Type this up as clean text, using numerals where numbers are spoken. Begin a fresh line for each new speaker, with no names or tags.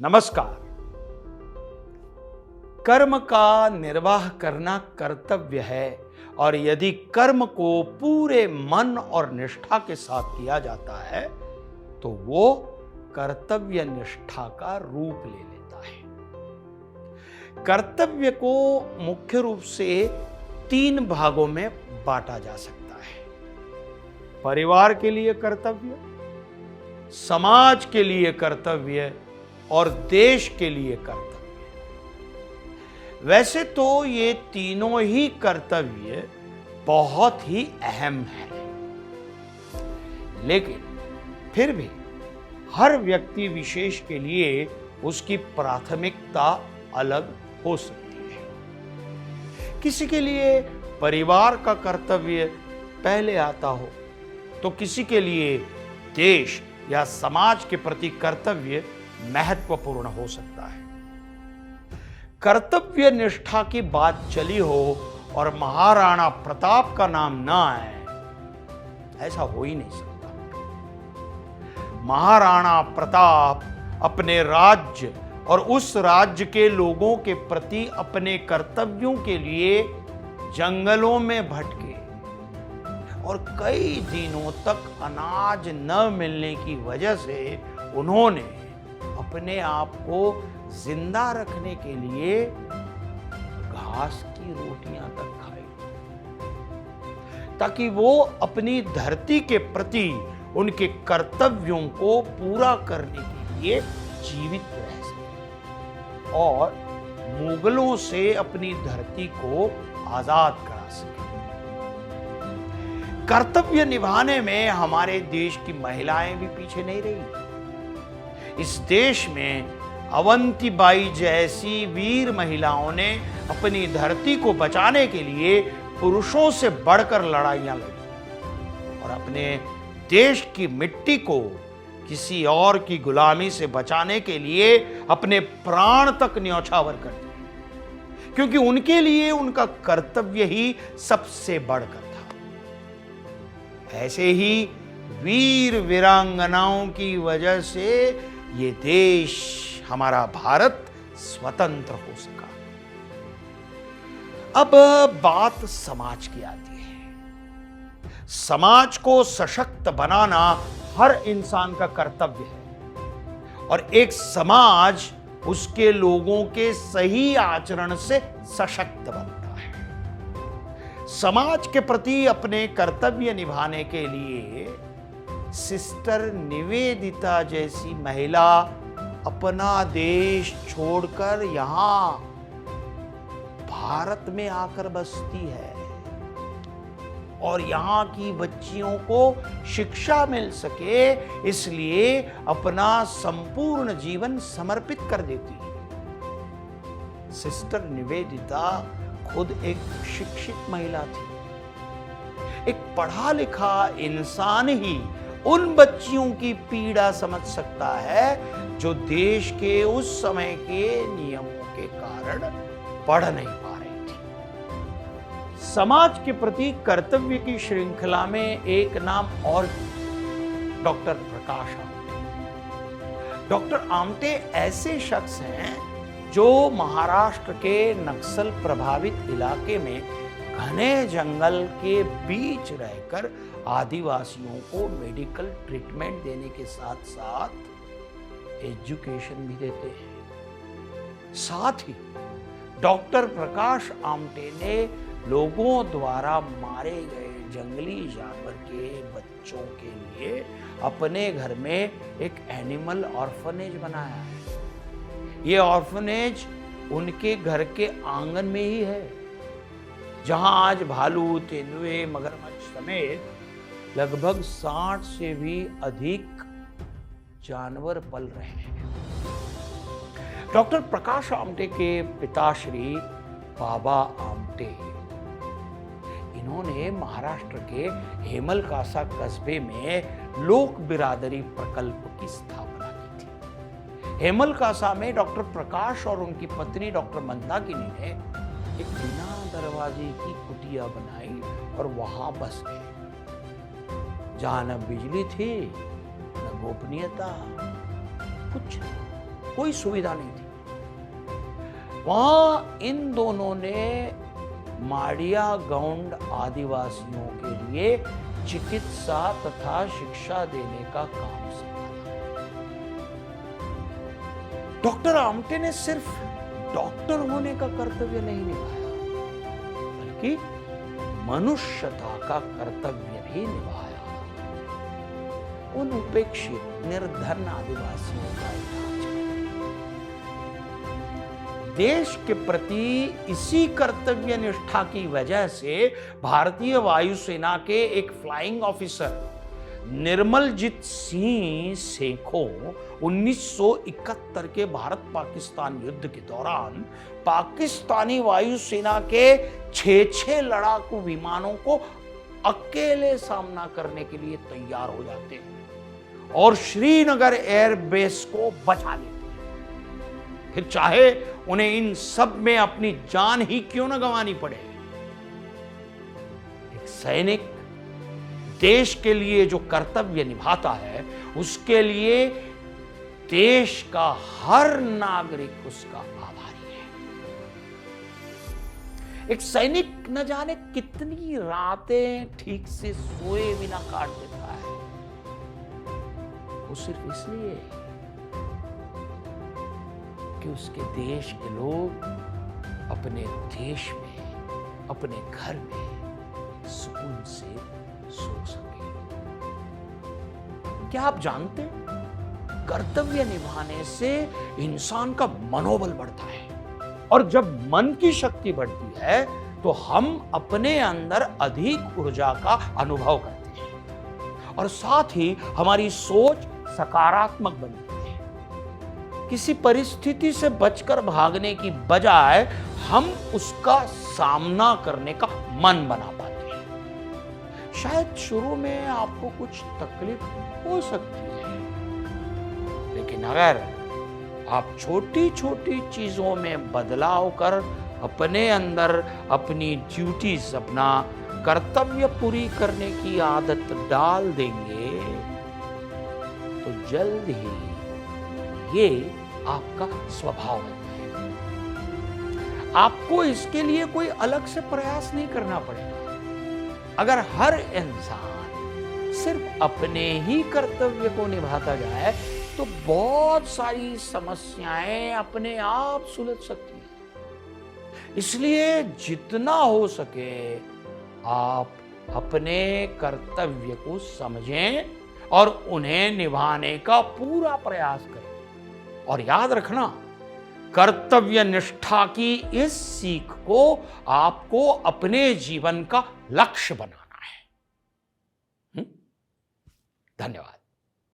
नमस्कार। कर्म का निर्वाह करना कर्तव्य है और यदि कर्म को पूरे मन और निष्ठा के साथ किया जाता है तो वो कर्तव्य निष्ठा का रूप ले लेता है। कर्तव्य को मुख्य रूप से 3 भागों में बांटा जा सकता है। परिवार के लिए कर्तव्य, समाज के लिए कर्तव्य और देश के लिए कर्तव्य। वैसे तो ये तीनों ही कर्तव्य बहुत ही अहम हैं, लेकिन फिर भी हर व्यक्ति विशेष के लिए उसकी प्राथमिकता अलग हो सकती है। किसी के लिए परिवार का कर्तव्य पहले आता हो तो किसी के लिए देश या समाज के प्रति कर्तव्य महत्वपूर्ण हो सकता है। कर्तव्य निष्ठा की बात चली हो और महाराणा प्रताप का नाम ना आए, ऐसा हो ही नहीं सकता। महाराणा प्रताप अपने राज्य और उस राज्य के लोगों के प्रति अपने कर्तव्यों के लिए जंगलों में भटके और कई दिनों तक अनाज न मिलने की वजह से उन्होंने अपने आप को जिंदा रखने के लिए घास की रोटियां तक खाई, ताकि वो अपनी धरती के प्रति उनके कर्तव्यों को पूरा करने के लिए जीवित रह सके और मुगलों से अपनी धरती को आजाद करा सके। कर्तव्य निभाने में हमारे देश की महिलाएं भी पीछे नहीं रही। इस देश में अवंतीबाई जैसी वीर महिलाओं ने अपनी धरती को बचाने के लिए पुरुषों से बढ़कर लड़ाइयां लड़ी और अपने देश की मिट्टी को किसी और की गुलामी से बचाने के लिए अपने प्राण तक न्यौछावर कर दिए, क्योंकि उनके लिए उनका कर्तव्य ही सबसे बढ़कर था। ऐसे ही वीर वीरांगनाओं की वजह से ये देश, हमारा भारत स्वतंत्र हो सका। अब बात समाज की आती है। समाज को सशक्त बनाना हर इंसान का कर्तव्य है और एक समाज उसके लोगों के सही आचरण से सशक्त बनता है। समाज के प्रति अपने कर्तव्य निभाने के लिए सिस्टर निवेदिता जैसी महिला अपना देश छोड़कर यहां भारत में आकर बसती है और यहां की बच्चियों को शिक्षा मिल सके इसलिए अपना संपूर्ण जीवन समर्पित कर देती है। सिस्टर निवेदिता खुद एक शिक्षित महिला थी। एक पढ़ा लिखा इंसान ही उन बच्चियों की पीड़ा समझ सकता है जो देश के उस समय के नियमों के कारण पढ़ नहीं पा रही थी। समाज के प्रति कर्तव्य की श्रृंखला में एक नाम और, डॉक्टर प्रकाश आमटे। डॉक्टर आमटे ऐसे शख्स हैं जो महाराष्ट्र के नक्सल प्रभावित इलाके में घने जंगल के बीच रहकर आदिवासियों को मेडिकल ट्रीटमेंट देने के साथ साथ एजुकेशन भी देते हैं। साथ ही डॉक्टर प्रकाश आमटे ने लोगों द्वारा मारे गए जंगली जानवर के बच्चों के लिए अपने घर में एक एनिमल ऑर्फनेज बनाया है। ये ऑर्फनेज उनके घर के आंगन में ही है, जहां आज भालू, तेंदुए, मगरमच्छ समेत लगभग 60 से भी अधिक जानवर पल रहे हैं। डॉक्टर प्रकाश आमटे के पिताश्री बाबा आमटे, इन्होंने महाराष्ट्र के हेमलकासा कस्बे में लोक बिरादरी प्रकल्प की स्थापना की थी। हेमलकासा में डॉक्टर प्रकाश और उनकी पत्नी डॉक्टर मंदाकिनी ने एक बिना दरवाजे की कुटिया बनाई और वहां बस गए, जहां न बिजली थी न गोपनीयता, कुछ नहीं। कोई सुविधा नहीं थी। वहां इन दोनों ने माड़िया गौंड आदिवासियों के लिए चिकित्सा तथा शिक्षा देने का काम संभाला। डॉक्टर आमटे ने सिर्फ डॉक्टर होने का कर्तव्य नहीं निभाया, बल्कि मनुष्यता का कर्तव्य भी निभाया। उन उपेक्षित निर्धन आदिवासियों का इलाज देश के प्रति इसी कर्तव्य निष्ठा की वजह से भारतीय वायुसेना के एक फ्लाइंग ऑफिसर निर्मलजीत सिंह सेखों 1971 के भारत पाकिस्तान युद्ध के दौरान पाकिस्तानी वायुसेना के 6 लड़ाकू विमानों को अकेले सामना करने के लिए तैयार हो जाते हैं और श्रीनगर एयरबेस को बचा लेते हैं, फिर चाहे उन्हें इन सब में अपनी जान ही क्यों न गंवानी पड़े। एक सैनिक देश के लिए जो कर्तव्य निभाता है, उसके लिए देश का हर नागरिक उसका आभारी है। एक सैनिक न जाने कितनी रातें ठीक से सोए बिना काट देता है, वो सिर्फ इसलिए कि उसके देश के लोग अपने देश में, अपने घर में सुकून से सो सके। क्या आप जानते हैं, कर्तव्य निभाने से इंसान का मनोबल बढ़ता है और जब मन की शक्ति बढ़ती है तो हम अपने अंदर अधिक ऊर्जा का अनुभव करते हैं और साथ ही हमारी सोच सकारात्मक बनती है। किसी परिस्थिति से बचकर भागने की बजाय हम उसका सामना करने का मन बना पाते हैं। शायद शुरू में आपको कुछ तकलीफ हो सकती है, लेकिन अगर आप छोटी छोटी चीजों में बदलाव कर अपने अंदर अपनी ड्यूटीज, अपना कर्तव्य पूरी करने की आदत डाल देंगे तो जल्द ही ये आपका स्वभाव बन जाएगा। आपको इसके लिए कोई अलग से प्रयास नहीं करना पड़ेगा। अगर हर इंसान सिर्फ अपने ही कर्तव्य को निभाता जाए तो बहुत सारी समस्याएं अपने आप सुलझ सकती हैं। इसलिए जितना हो सके आप अपने कर्तव्य को समझें और उन्हें निभाने का पूरा प्रयास करें। और याद रखना, कर्तव्य निष्ठा की इस सीख को आपको अपने जीवन का लक्ष्य बनाना है। धन्यवाद।